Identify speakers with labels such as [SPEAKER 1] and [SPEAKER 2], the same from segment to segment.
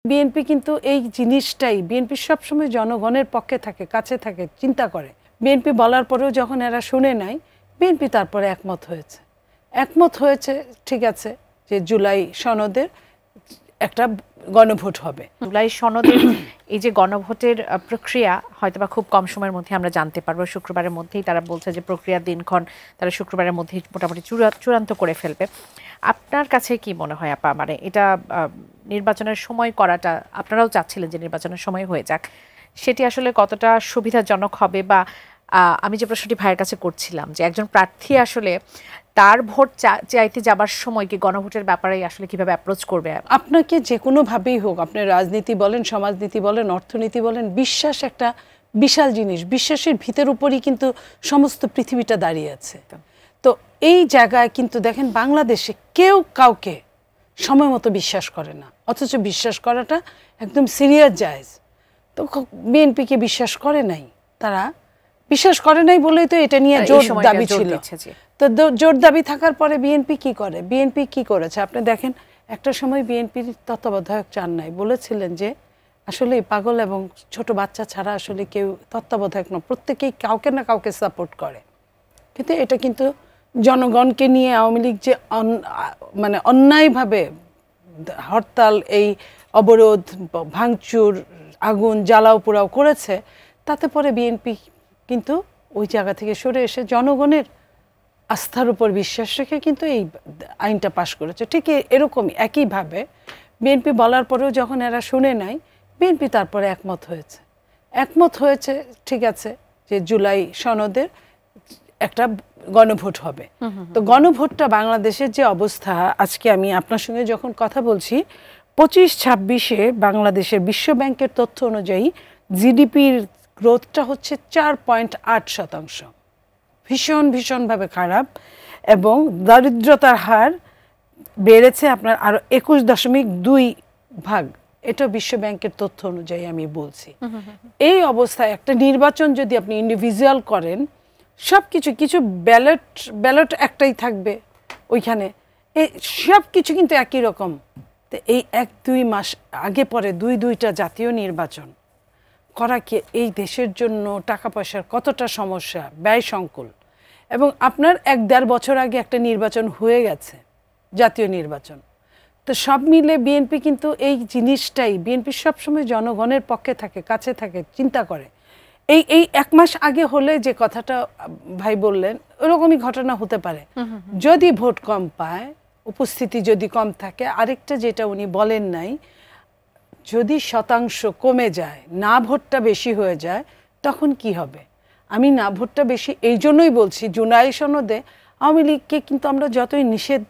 [SPEAKER 1] BNP কিন্তু এই জিনিসটাই, বিএনপি সবসময় জনগণের পক্ষে থাকে, কাছে থাকে, চিন্তা করে। বিএনপি বলার পরেও যখন এরা শুনে নাই, বিএনপি তারপরে একমত হয়েছে ঠিক আছে যে জুলাই সনদের একটা গণভোট হবে।
[SPEAKER 2] জুলাই সনদের এই যে গণভোটের প্রক্রিয়া হয়তোবা খুব কম সময়ের মধ্যে আমরা জানতে পারবো। শুক্রবারের মধ্যেই তারা বলছে যে প্রক্রিয়ার দিনক্ষণ তারা শুক্রবারের মধ্যেই মোটামুটি চূড়ান্ত করে ফেলবে। আপনার কাছে কি মনে হয় আপা, মানে এটা নির্বাচনের সময় করাটা, আপনারাও চাচ্ছিলেন যে নির্বাচনের সময় হয়ে যাক, সেটি আসলে কতটা সুবিধাজনক হবে? বা আমি যে প্রশ্নটি ভাইয়ের কাছে করছিলাম যে একজন প্রার্থী আসলে তার ভোট চাইতে যাবার সময় কি গণভোটের ব্যাপারে আসলে কিভাবে অ্যাপ্রোচ করবে?
[SPEAKER 1] আপনাকে যে কোনোভাবেই হোক, আপনি রাজনীতি বলেন, সমাজনীতি বলেন, অর্থনীতি বলেন, বিশ্বাস একটা বিশাল জিনিস। বিশ্বাসের ভিতের উপরই কিন্তু সমস্ত পৃথিবীটা দাঁড়িয়ে আছে। তো এই জায়গায় কিন্তু দেখেন বাংলাদেশে কেউ কাউকে সময় মতো বিশ্বাস করে না, অথচ বিশ্বাস করাটা একদম সিরিয়াস জায়েজ। তো বিএনপিকে বিশ্বাস করে নাই, তারা বিশ্বাস করে নাই বলেই তো এটা নিয়ে জোর দাবি ছিল। তো জোর দাবি থাকার পরে বিএনপি কি করে, বিএনপি কি করেছে আপনি দেখেন। একটা সময় বিএনপির তত্ত্বাবধায়ক চান নাই, বলেছিলেন যে আসলে পাগল এবং ছোট বাচ্চা ছাড়া আসলে কেউ তত্ত্বাবধায়ক না, প্রত্যেকেই কাউকে না কাউকে সাপোর্ট করে। কিন্তু এটা কিন্তু জনগণকে নিয়ে আওয়ামী লীগ যে মানে অন্যায়ভাবে হরতাল, এই অবরোধ, ভাঙচুর, আগুন জ্বালাও পোড়াও করেছে, তাতে পরে বিএনপি কিন্তু ওই জায়গা থেকে সরে এসে জনগণের আস্থার উপর বিশ্বাস রেখে কিন্তু এই আইনটা পাশ করেছে। ঠিক এরকমই একইভাবে বিএনপি বলার পরেও যখন এরা শুনে নাই, বিএনপি তারপরে একমত হয়েছে ঠিক আছে যে জুলাই সনদের একটা গণভোট হবে। তো গণভোটটা বাংলাদেশের যে অবস্থা আজকে, আমি আপনার সঙ্গে যখন কথা বলছি 25-26-এ বাংলাদেশের বিশ্ব ব্যাংকের তথ্য অনুযায়ী জিডিপির গ্রোথটা হচ্ছে 4.8%, ভীষণভাবে খারাপ। এবং দারিদ্রতার হার বেড়েছে আপনার আরো 21.2%। এটা বিশ্ব ব্যাংকের তথ্য অনুযায়ী আমি বলছি। এই অবস্থায় একটা নির্বাচন যদি আপনি ইন্ডিভিজুয়াল করেন, সবকিছু কিছু ব্যালট একটাই থাকবে ওইখানে, এই সব কিছু কিন্তু একই রকম। তো এই 1-2 মাস আগে পরে দুইটা জাতীয় নির্বাচন করা কি এই দেশের জন্য টাকা পয়সার কতটা সমস্যা, ব্যয় সংকুল। এবং আপনার 1-1.5 বছর আগে একটা নির্বাচন হয়ে গেছে, জাতীয় নির্বাচন। তো সব মিলে বিএনপি কিন্তু এই জিনিসটাই, বিএনপি সবসময় জনগণের পক্ষে থাকে, কাছে থাকে, চিন্তা করে। এই 1 মাস আগে হলে যে কথাটা ভাই বললেন, ওরকমই ঘটনা হতে পারে যদি ভোট কম পায়, উপস্থিতি যদি কম থাকে। আরেকটা যেটা উনি বলেন নাই, যদি শতাংশ কমে যায়, না ভোটটা বেশি হয়ে যায়, তখন কি হবে? আমি না ভোটটা বেশি এই জন্যই বলছি, জুলাই সনদে আওয়ামী লীগকে কিন্তু আমরা যতই নিষেধ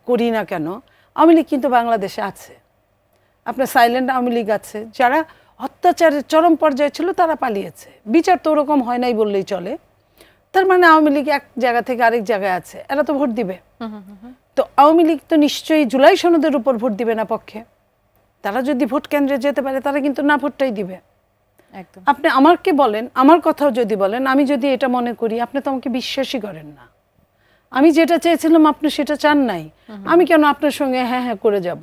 [SPEAKER 1] করি না কেন, আওয়ামী লীগ কিন্তু বাংলাদেশে আছে। আপনার সাইলেন্ট আওয়ামী লীগ আছে, যারা অত্যাচারের চরম পর্যায়ে ছিল তারা পালিয়েছে। বিচার তো ওরকম হয় নাই বললেই চলে। তার মানে আওয়ামী লীগ এক জায়গা থেকে আরেক জায়গায় আছে, এরা তো ভোট দিবে। তো আওয়ামী লীগ তো নিশ্চয়ই জুলাই সনদের উপর ভোট দিবে না পক্ষে। তারা যদি ভোট কেন্দ্রে যেতে পারে, তারা কিন্তু না ভোটটাই দিবে। আপনি আমাকে বলেন, আমার কথাও যদি বলেন, আমি যদি এটা মনে করি, আপনি তো আমাকে বিশ্বাসই করেন না। আমি যেটা চেয়েছিলাম আপনি সেটা চান নাই, আমি কেন আপনার সঙ্গে হ্যাঁ হ্যাঁ করে যাব?